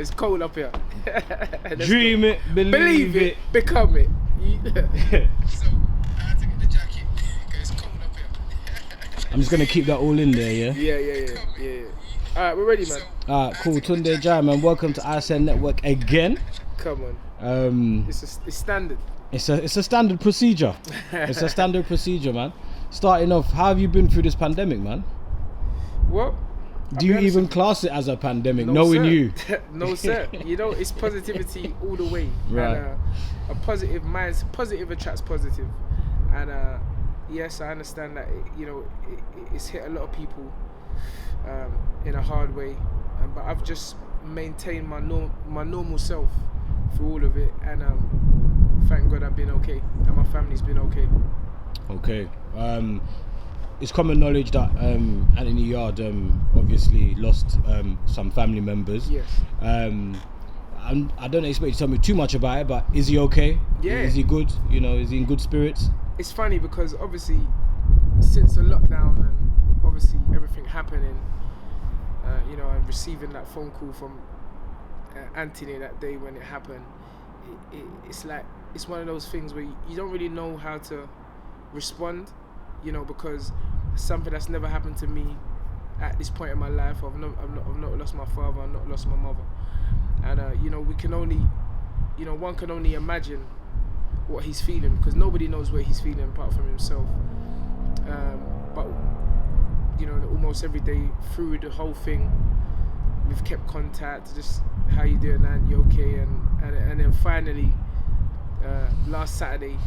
it's cold up here. Dream it, believe it, become it. So I had to get the jacket because it's cold up here. I'm just gonna keep that all in there, yeah? Yeah. Alright, we're ready, man. Alright, cool. Tunde Ajayi, man. Welcome to ISN Network again. Come on. It's standard. It's a standard procedure. It's a standard procedure, man. Starting off, how have you been through this pandemic, man? Well, do you even class it as a pandemic, no, knowing sir. you? No, sir. You know, it's positivity all the way. Right. And, a positive mind, positive attracts positive. And yes, I understand that. It's hit a lot of people in a hard way. But I've just maintained my normal self through all of it. And thank God I've been okay, and my family's been okay. Okay. It's common knowledge that Anthony Yarde obviously lost some family members. Yes. I don't expect you to tell me too much about it, but is he okay? Yeah. Is he good? You know, is he in good spirits? It's funny because obviously since the lockdown and obviously everything happening, and receiving that phone call from Anthony that day when it happened, it's like, it's one of those things where you don't really know how to respond, because it's something that's never happened to me at this point in my life. I've not lost my father, I've not lost my mother, and we can only, one can only imagine what he's feeling, because nobody knows what he's feeling apart from himself. But almost every day through the whole thing, we've kept contact. Just, how you doing, man? You okay? And then finally, last Saturday,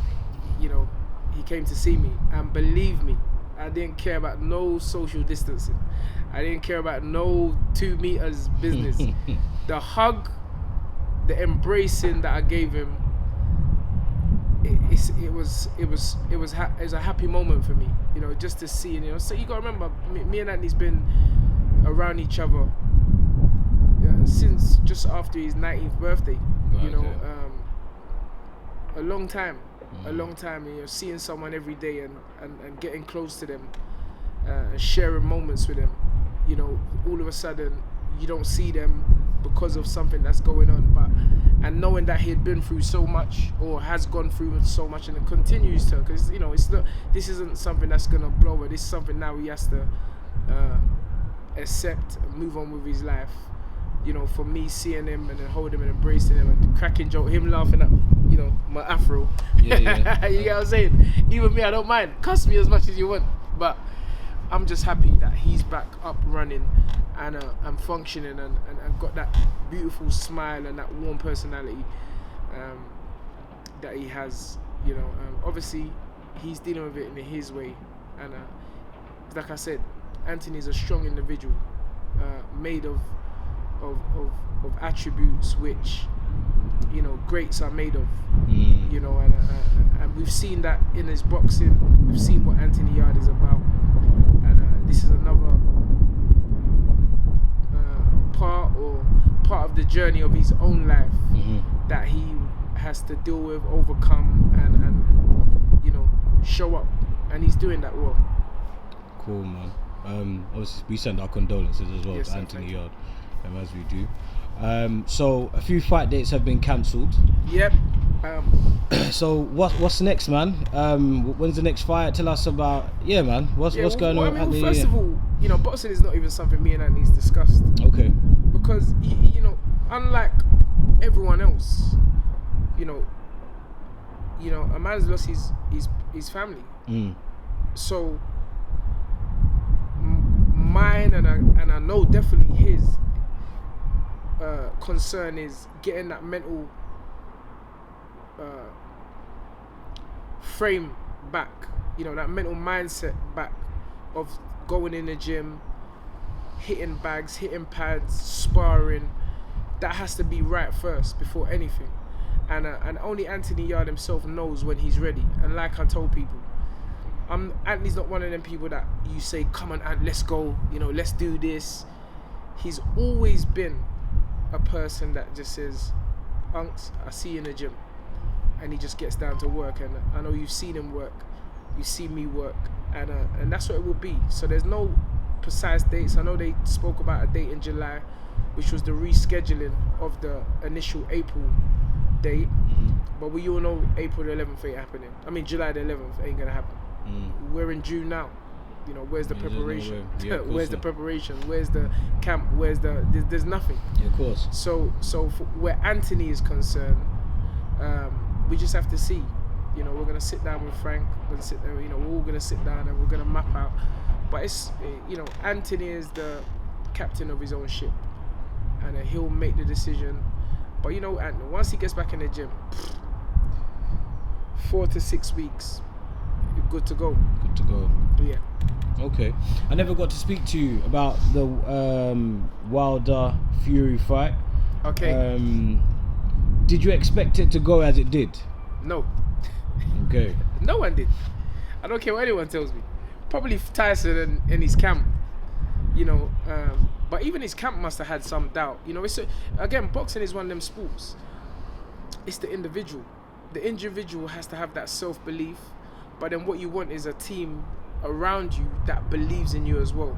he came to see me, and believe me, I didn't care about no social distancing. I didn't care about no 2 meters business. The hug, the embracing that I gave him, it was a happy moment for me, just to see. So you gotta remember, me and Anthony's been around each other since just after his 19th birthday. A long time. A long time, seeing someone every day and getting close to them, and sharing moments with them. All of a sudden you don't see them because of something that's going on, and knowing that he had been through so much, or has gone through so much, and it continues to, because it's not, this isn't something that's gonna blow over. This is something now he has to accept and move on with his life. For me, seeing him and then holding him and embracing him and cracking joke, him laughing at my afro. Yeah. You get what I'm saying? Even me, I don't mind. Cuss me as much as you want, but I'm just happy that he's back up running and functioning and got that beautiful smile and that warm personality that he has. Obviously he's dealing with it in his way, and like I said, Anthony's a strong individual, made of attributes which greats are made of. And we've seen that in his boxing. We've seen what Anthony Yarde is about, and this is another part of the journey of his own life that he has to deal with, overcome, and show up, and he's doing that well. Cool, man. Obviously we send our condolences as well, yes, to Anthony Yarde, as we do. So a few fight dates have been cancelled. Yep. So what's next, man? When's the next fight? Tell us about, man. What's going on? First of all, boxing is not even something me and Anthony's discussed. Okay. Because unlike everyone else, a man's lost his family. So mine and I know definitely his concern is getting that mental frame back, that mental mindset back of going in the gym, hitting bags, hitting pads, sparring. That has to be right first before anything, and only Anthony Yarde himself knows when he's ready. And like I told people, Anthony's not one of them people that you say, come on Ant, let's go, let's do this. He's always been a person that just says, Unks, I see you in the gym, and he just gets down to work. And I know you've seen him work, you've seen me work, and that's what it will be. So there's no precise dates. I know they spoke about a date in July, which was the rescheduling of the initial April date, but we all know April the 11th ain't happening. I mean, July the 11th ain't gonna happen. We're in June now. You know, where's the preparation? Yeah, where's the preparation? Where's the camp? There's nothing. Yeah, of course. So where Anthony is concerned, we just have to see. You know, we're gonna sit down with Frank. We're gonna sit there. You know, we're all gonna sit down and we're gonna map out. But it's, you know, Anthony is the captain of his own ship, and he'll make the decision. But you know, and once he gets back in the gym, 4 to 6 weeks, you're good to go. Good to go. Yeah. Okay. I never got to speak to you about the Wilder Fury fight. Okay. Did you expect it to go as it did? No. Okay. No one did. I don't care what anyone tells me. Probably Tyson and his camp. You know, but even his camp must have had some doubt. You know, again, boxing is one of them sports. It's the individual. The individual has to have that self-belief, but then what you want is a team around you that believes in you as well.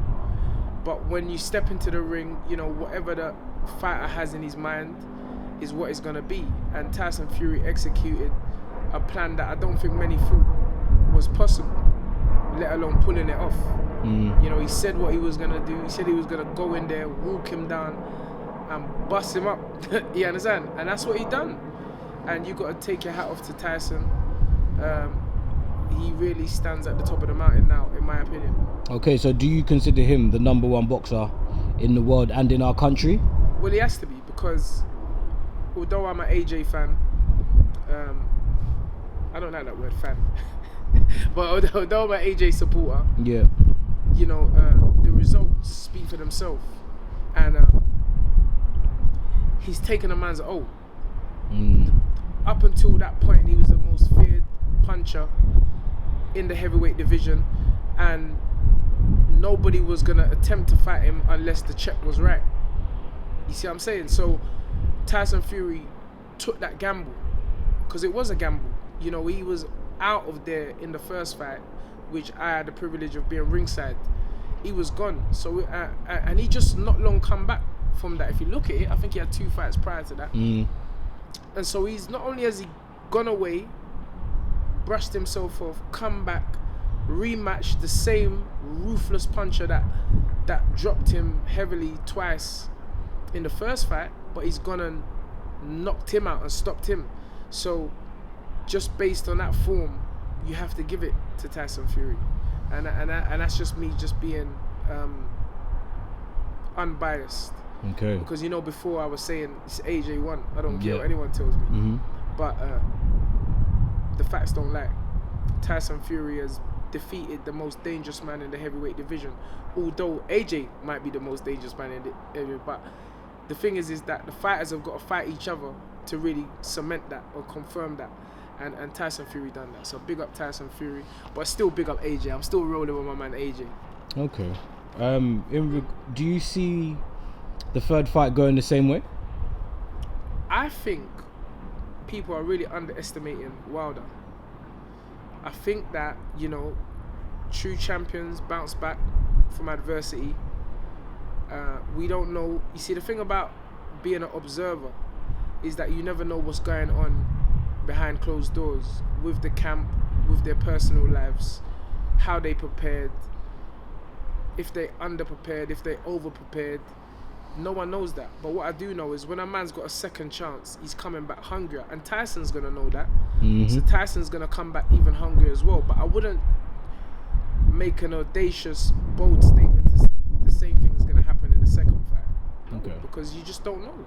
But when you step into the ring, you know, whatever the fighter has in his mind is what it's gonna be. And Tyson Fury executed a plan that I don't think many thought was possible, let alone pulling it off. You know, he said what he was gonna do. He said he was gonna go in there, walk him down, and bust him up. You understand? And that's what he done. And you got to take your hat off to Tyson. He really stands at the top of the mountain now, in my opinion. Okay, so do you consider him the number one boxer in the world and in our country? Well, he has to be, because although I'm an AJ fan, I don't like that word fan, but although I'm an AJ supporter, yeah, you know, the results speak for themselves, and he's taken a man's oath. Up until that point, he was the most feared puncher in the heavyweight division, and nobody was gonna attempt to fight him unless the check was right. You see what I'm saying? So Tyson Fury took that gamble, because it was a gamble. You know, he was out of there in the first fight, which I had the privilege of being ringside. He was gone. So and he just not long come back from that. If you look at it, I think he had 2 fights prior to that. And so he's not only has he gone away, brushed himself off, come back, rematched the same ruthless puncher that dropped him heavily twice in the first fight, but he's gone and knocked him out and stopped him. So just based on that form, you have to give it to Tyson Fury, and that's just me just being unbiased. Okay. Because, you know, before I was saying it's AJ won. I don't care what anyone tells me. But the facts don't lie. Tyson Fury has defeated the most dangerous man in the heavyweight division. Although AJ might be the most dangerous man in the heavyweight, but the thing is that the fighters have got to fight each other to really cement that or confirm that. And Tyson Fury done that. So big up Tyson Fury, but still big up AJ. I'm still rolling with my man AJ. Okay. Do you see the third fight going the same way? I think people are really underestimating Wilder. I think that, you know, true champions bounce back from adversity. We don't know. You see, the thing about being an observer is that you never know what's going on behind closed doors with the camp, with their personal lives, how they prepared, if they underprepared, if they overprepared. No one knows that. But what I do know is when a man's got a second chance, he's coming back hungrier. And Tyson's going to know that. So Tyson's going to come back even hungrier as well. But I wouldn't make an audacious, bold statement to say the same thing is going to happen in the second fight. Okay. Because you just don't know.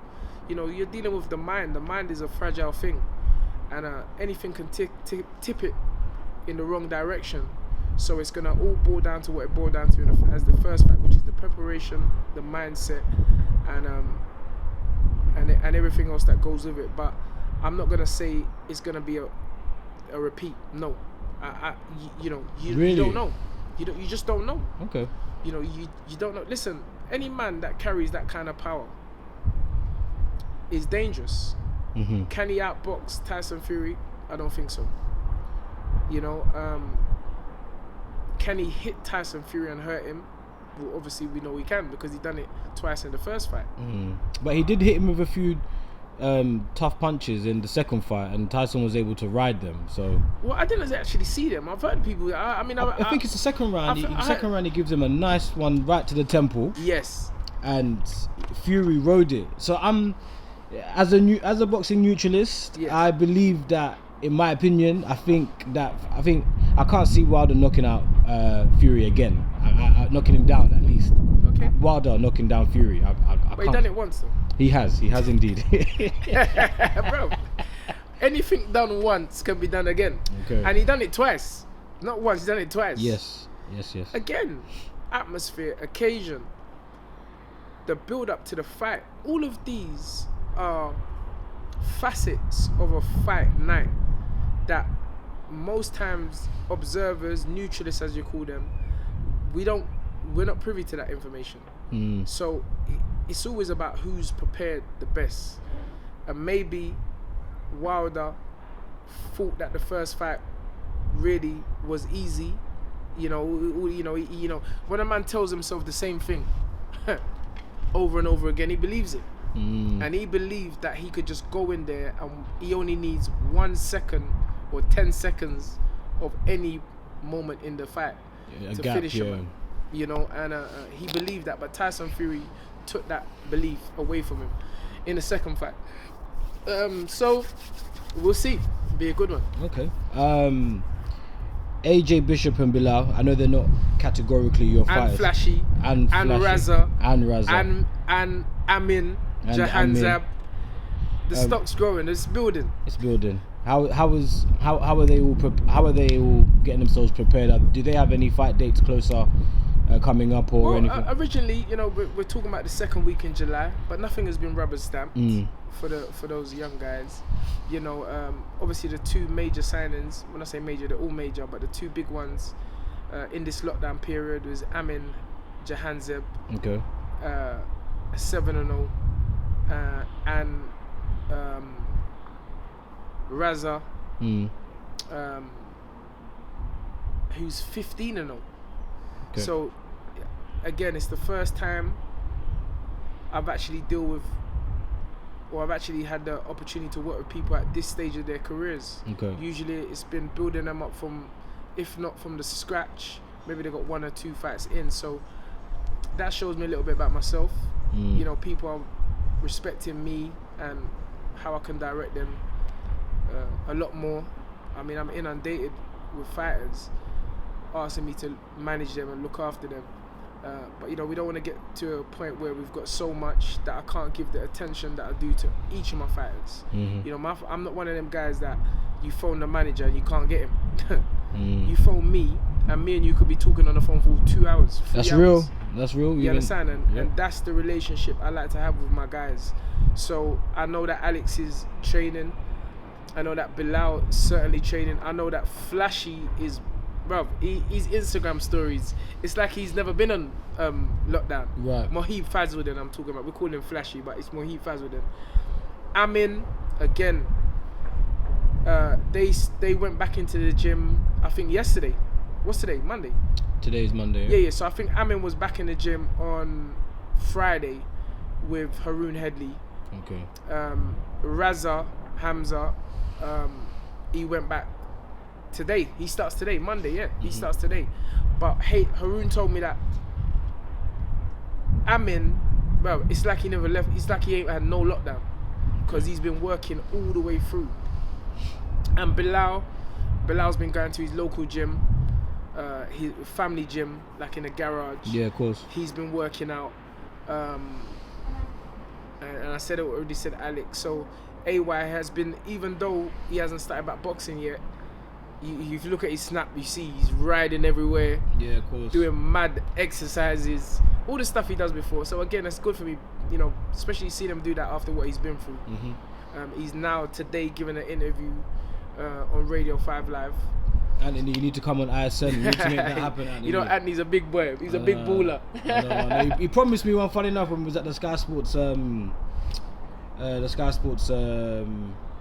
You know, you're dealing with the mind. The mind is a fragile thing. And anything can tip it in the wrong direction. So it's going to all boil down to what it boiled down to as the first fight, which is the preparation, the mindset, and everything else that goes with it. But I'm not going to say it's going to be a repeat. No. You don't know. You just don't know. Okay. You know, you don't know. Listen, any man that carries that kind of power is dangerous. Can he outbox Tyson Fury? I don't think so. You know, can he hit Tyson Fury and hurt him well, obviously we know he can because he done it twice in the first fight. But he did hit him with a few tough punches in the second fight, and Tyson was able to ride them. So Well, I didn't actually see them. I've heard people. I think it's the second round. I Second round, he gives him a nice one right to the temple. Yes. And Fury rode it. So I'm, as a boxing neutralist, Yes. I believe that, in my opinion, I think I can't see Wilder knocking out Fury again. Knocking him down at least. Okay. Wilder knocking down Fury. I But he can't. done it once though. He has indeed. Bro, anything done once can be done again. Okay. And he done it twice. Not once, he done it twice. Yes. Again, atmosphere, occasion, the build up to the fight. All of these are facets of a fight night that most times observers, neutralists as you call them, we're not privy to that information. So it's always about who's prepared the best. And maybe Wilder thought that the first fight really was easy. You know, when a man tells himself the same thing over and over again, he believes it. And he believed that he could just go in there and he only needs 1 second or 10 seconds of any moment in the fight to finish him. You know, and he believed that, but Tyson Fury took that belief away from him in the second fight. So we'll see. Be a good one. Okay. AJ Bishop and Bilal, I know they're not categorically your fighters. And Raza. And Amin. Jahanzab. The stock's growing. It's building. How are they all getting themselves prepared? Do they have any fight dates closer coming up or anything? Originally, we're talking about the second week in July, but nothing has been rubber stamped for those young guys. Obviously the two major signings, when I say major, they're all major, but the two big ones in this lockdown period was Amin Jahanzeb, 7-0, and Raza, who's 15-0. So again, it's the first time I've actually had the opportunity to work with people at this stage of their careers. Usually it's been building them up from, if not from the scratch, maybe they got 1 or 2 fights in. So that shows me a little bit about myself. People are respecting me and how I can direct them a lot more. I mean, I'm inundated with fighters asking me to manage them and look after them. But we don't want to get to a point where we've got so much that I can't give the attention that I do to each of my fighters. I'm not one of them guys that you phone the manager and you can't get him. You phone me and you could be talking on the phone for 2 hours. That's hours. real. You understand? And that's the relationship I like to have with my guys. So I know that Alex is training. I know that Bilal is certainly training. I know that Flashy is, bruv, his Instagram stories, it's like he's never been on lockdown. Right. Mohib Fazludin I'm talking about. We call him Flashy, but it's Mohib Fazludin. Amin, again, they went back into the gym, I think yesterday. What's today? Monday? Today is Monday. Yeah. So I think Amin was back in the gym on Friday with Haroon Headley. Okay. Raza, Hamza, he went back today. He starts today, Monday, yeah. He starts today. But hey, Haroon told me that Amin, well, it's like he never left. It's like he ain't had no lockdown because he's been working all the way through. And Bilal's been going to his local gym, his family gym, like in a garage. Yeah, of course. He's been working out. And I already said Alex. So AY has been, even though he hasn't started back boxing yet, if you look at his snap, you see he's riding everywhere. Yeah, of course. Doing mad exercises, all the stuff he does before. So again, that's good for me, especially seeing him do that after what he's been through. He's now today giving an interview on Radio 5 Live. Anthony, you need to come on ISN. You need to make that happen, Anthony. Anthony's a big boy. He's a big baller. I know. He promised me one. Funny enough, when we was at the Sky Sports,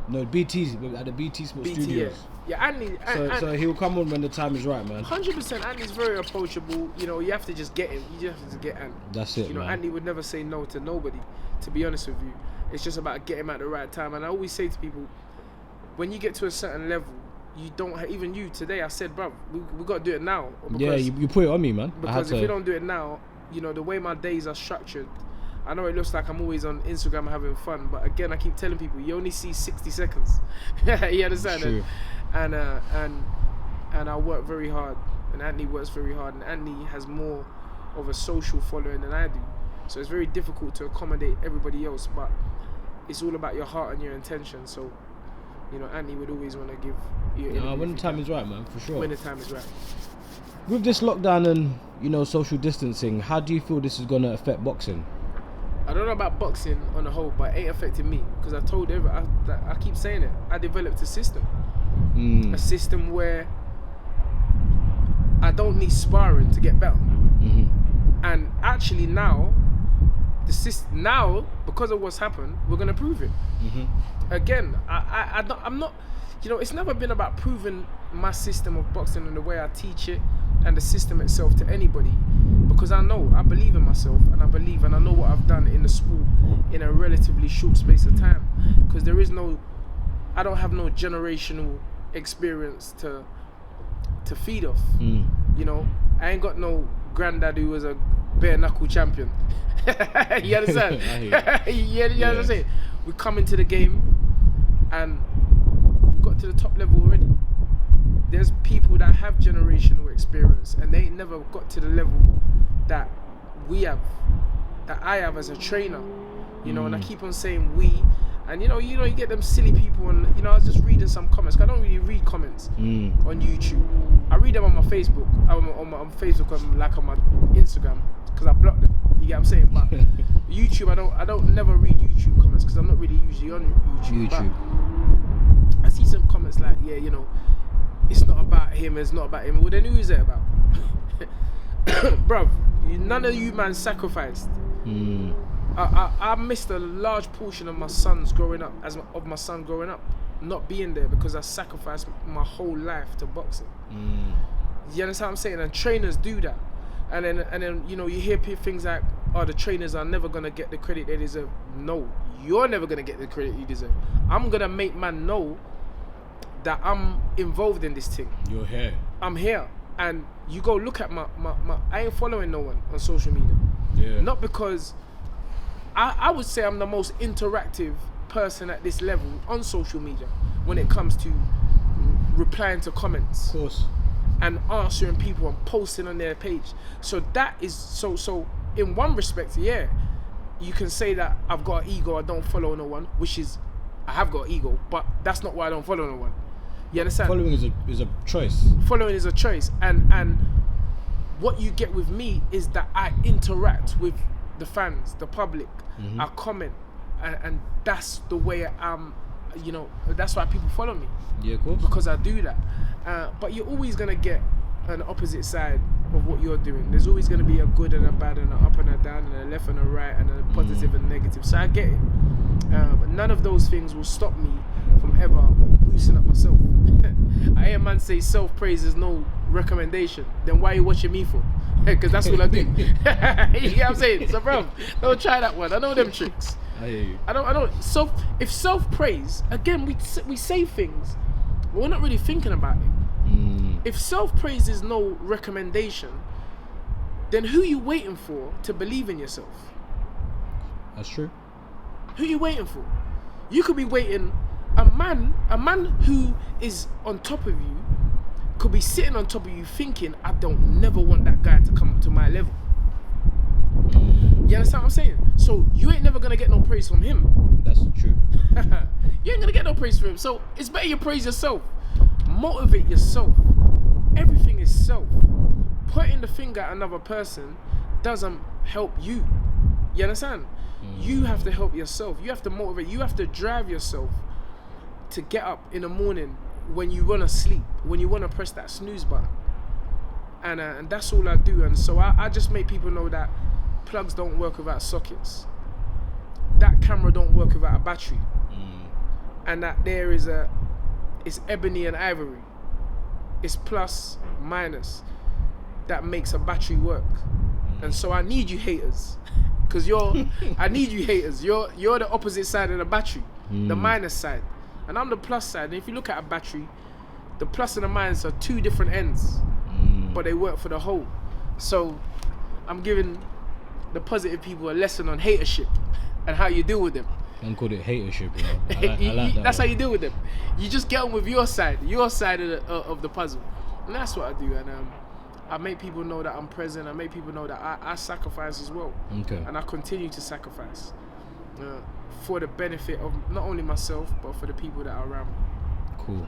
No, BT's at the BT Sports BT, Studios. Yeah, Anthony. So he'll come on when the time is right, man. 100%. Anthony's very approachable. You know, you have to just get him. You just have to get Anthony. That's it, You know, man. Anthony would never say no to nobody. To be honest with you, it's just about getting him at the right time. And I always say to people, when you get to a certain level, you don't. Even you today, I said, bro, we got to do it now. Yeah, you put it on me, man. Because if we don't do it now, you know, the way my days are structured, I know it looks like I'm always on Instagram having fun, but again, I keep telling people you only see 60 seconds. You understand? True. And I work very hard, and Anthony works very hard, and Anthony has more of a social following than I do, so it's very difficult to accommodate everybody else. But it's all about your heart and your intention. So, you know, Anthony would always want to give you. When the time is right, man, for sure. When the time is right. With this lockdown and, you know, social distancing, how do you feel this is gonna affect boxing? I don't know about boxing on the whole, but it ain't affecting me because I told I keep saying it. I developed a system, a system where I don't need sparring to get better. And actually now, because of what's happened, we're gonna prove it. Again, I'm not. You know, it's never been about proving my system of boxing and the way I teach it and the system itself to anybody, because I believe in myself, and I know what I've done in the sport in a relatively short space of time, because I don't have no generational experience to feed off. You know, I ain't got no granddad who was a bare knuckle champion. You understand? You know what I'm saying? We come into the game and got to the top level already. There's people that have generational experience and they ain't never got to the level that I have as a trainer, you know. And I keep on saying we, and you know you get them silly people, and you know I was just reading some comments, 'cause I don't really read comments on YouTube. I read them on my Facebook, on Facebook, on my Instagram, because I block them. You get what I'm saying? But YouTube, I don't never read YouTube comments because I'm not really usually on YouTube. But I see some comments like, yeah, you know, it's not about him, Well, then who is it about? Bruv, none of you man sacrificed. I missed a large portion of my son growing up, not being there because I sacrificed my whole life to boxing. You understand what I'm saying? And trainers do that. And then you know, you hear things like, oh, the trainers are never gonna get the credit they deserve. No, you're never gonna get the credit you deserve. I'm gonna make man know that I'm involved in this thing. You're here. I'm here. And you go look at my I ain't following no one on social media. Yeah. Not because I would say I'm the most interactive person at this level on social media when it comes to replying to comments. Of course. And answering people and posting on their page. So that is so in one respect, yeah, you can say that I've got an ego, I don't follow no one, which is I have got an ego, but that's not why I don't follow no one. You understand? Following is a choice. Following is a choice, and what you get with me is that I interact with the fans, the public. I comment, and that's the way I'm. You know, that's why people follow me. Yeah, of course. Because I do that. But you're always gonna get an opposite side of what you're doing. There's always gonna be a good and a bad and an up and a down and a left and a right and a positive and negative. So I get it. But none of those things will stop me from ever boosting up myself. I hear a man say self-praise is no recommendation. Then why are you watching me for? Because that's what I do. You know what I'm saying? So bro, don't try that one. I know them tricks. I hear you. I don't. If self-praise, again, we say things, but we're not really thinking about it. If self-praise is no recommendation, then who you waiting for to believe in yourself? That's true. Who you waiting for? You could be waiting. A man who is on top of you could be sitting on top of you thinking, I don't never want that guy to come up to my level. You understand what I'm saying? So you ain't never gonna get no praise from him. That's true. You ain't gonna get no praise from him. So it's better you praise yourself. Motivate yourself. Everything is self. Pointing the finger at another person doesn't help you. You understand? You have to help yourself. You have to motivate. You have to drive yourself to get up in the morning when you wanna sleep, when you wanna press that snooze button. And that's all I do. And so I just make people know that plugs don't work without sockets. That camera don't work without a battery. and that it's ebony and ivory. It's plus, minus. That makes a battery work. And so I need you haters. Because I need you haters. You're the opposite side of the battery, the minus side. And I'm the plus side. And if you look at a battery, the plus and the minus are two different ends, but they work for the whole. So I'm giving the positive people a lesson on hatership and how you deal with them. And call it hatership, you know. I like that. That's how you deal with them. You just get on with your side of the puzzle. And that's what I do. And I make people know that I'm present. I make people know that I sacrifice as well. Okay. And I continue to sacrifice for the benefit of not only myself, but for the people that are around me. Cool.